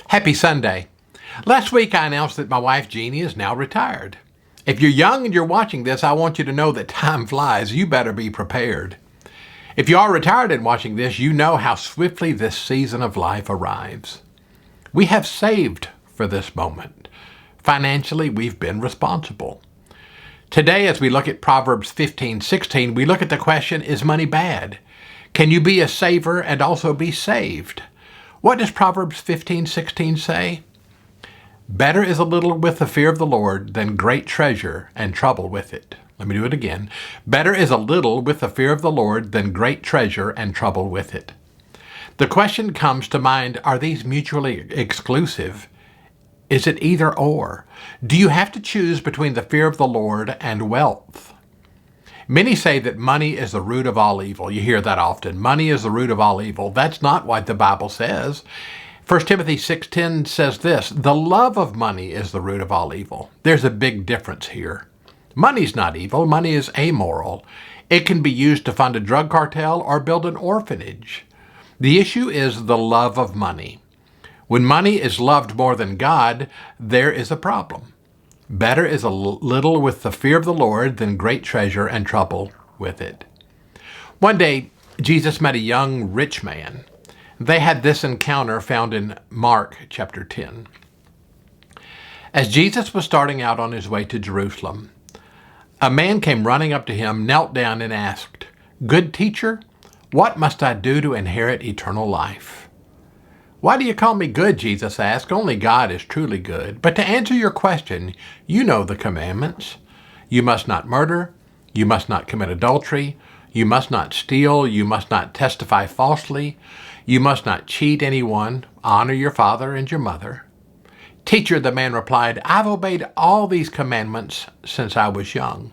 Happy Sunday. Last week I announced that my wife Jeanne is now retired. If you're young and you're watching this, I want you to know that time flies. You better be prepared. If you are retired and watching this, you know how swiftly this season of life arrives. We have saved for this moment. Financially, we've been responsible. Today, as we look at Proverbs 15:16, we look at the question, is money bad? Can you be a saver and also be saved? What does Proverbs 15:16 say? Better is a little with the fear of the Lord than great treasure and trouble with it. Let me do it again. Better is a little with the fear of the Lord than great treasure and trouble with it. The question comes to mind, are these mutually exclusive? Is it either or? Do you have to choose between the fear of the Lord and wealth? Many say that money is the root of all evil. You hear that often. Money is the root of all evil. That's not what the Bible says. 1 Timothy 6:10 says this, the love of money is the root of all evil. There's a big difference here. Money's not evil. Money is amoral. It can be used to fund a drug cartel or build an orphanage. The issue is the love of money. When money is loved more than God, there is a problem. Better is a little with the fear of the Lord than great treasure and trouble with it. One day, Jesus met a young rich man. They had this encounter found in Mark chapter 10. As Jesus was starting out on his way to Jerusalem, a man came running up to him, knelt down and asked, "Good teacher, what must I do to inherit eternal life?" "Why do you call me good?" Jesus asked. "Only God is truly good. But to answer your question, you know the commandments. You must not murder. You must not commit adultery. You must not steal. You must not testify falsely. You must not cheat anyone. Honor your father and your mother." "Teacher," the man replied, "I've obeyed all these commandments since I was young."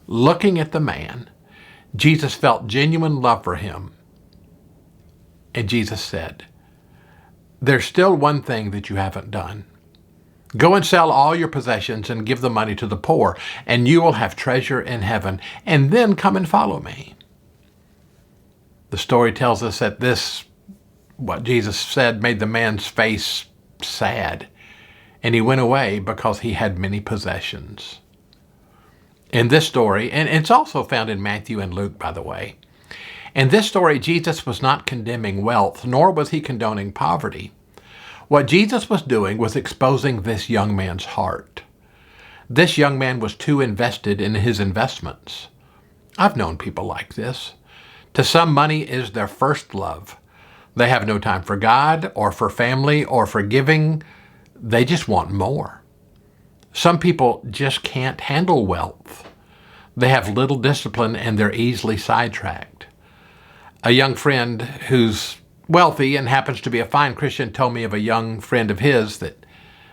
Looking at the man, Jesus felt genuine love for him. And Jesus said, "There's still one thing that you haven't done. Go and sell all your possessions and give the money to the poor, and you will have treasure in heaven, and then come and follow me." The story tells us that what Jesus said, made the man's face sad, and he went away because he had many possessions. In this story, and it's also found in Matthew and Luke, by the way, in this story, Jesus was not condemning wealth, nor was he condoning poverty. What Jesus was doing was exposing this young man's heart. This young man was too invested in his investments. I've known people like this. To some, money is their first love. They have no time for God or for family or for giving. They just want more. Some people just can't handle wealth. They have little discipline and they're easily sidetracked. A young friend who's wealthy and happens to be a fine Christian told me of a young friend of his that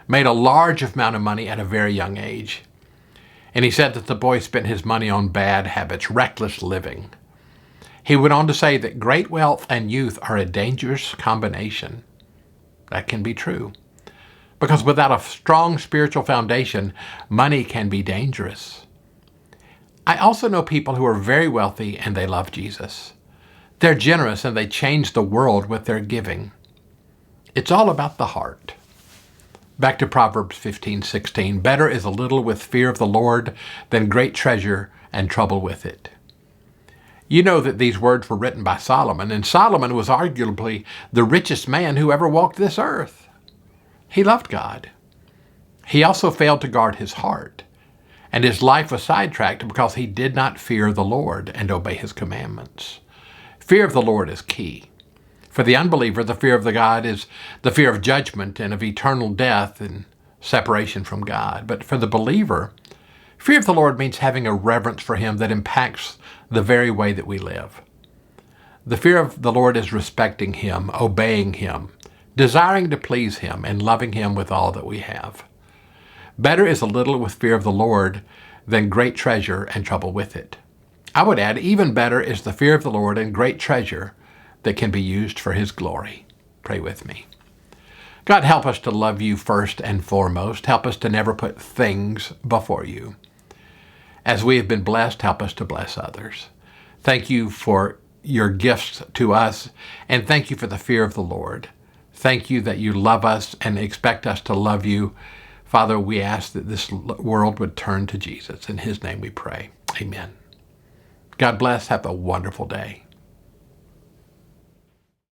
made a large amount of money at a very young age. And he said that the boy spent his money on bad habits, reckless living. He went on to say that great wealth and youth are a dangerous combination. That can be true. Because without a strong spiritual foundation, money can be dangerous. I also know people who are very wealthy and they love Jesus. They're generous and they change the world with their giving. It's all about the heart. Back to Proverbs 15:16. Better is a little with fear of the Lord than great treasure and trouble with it. You know that these words were written by Solomon, and Solomon was arguably the richest man who ever walked this earth. He loved God. He also failed to guard his heart, and his life was sidetracked because he did not fear the Lord and obey his commandments. Fear of the Lord is key. For the unbeliever, the fear of the God is the fear of judgment and of eternal death and separation from God. But for the believer, fear of the Lord means having a reverence for him that impacts the very way that we live. The fear of the Lord is respecting him, obeying him, desiring to please him, and loving him with all that we have. Better is a little with fear of the Lord than great treasure and trouble with it. I would add, even better is the fear of the Lord and great treasure that can be used for his glory. Pray with me. God, help us to love you first and foremost. Help us to never put things before you. As we have been blessed, help us to bless others. Thank you for your gifts to us, and thank you for the fear of the Lord. Thank you that you love us and expect us to love you. Father, we ask that this world would turn to Jesus. In his name we pray. Amen. God bless. Have a wonderful day.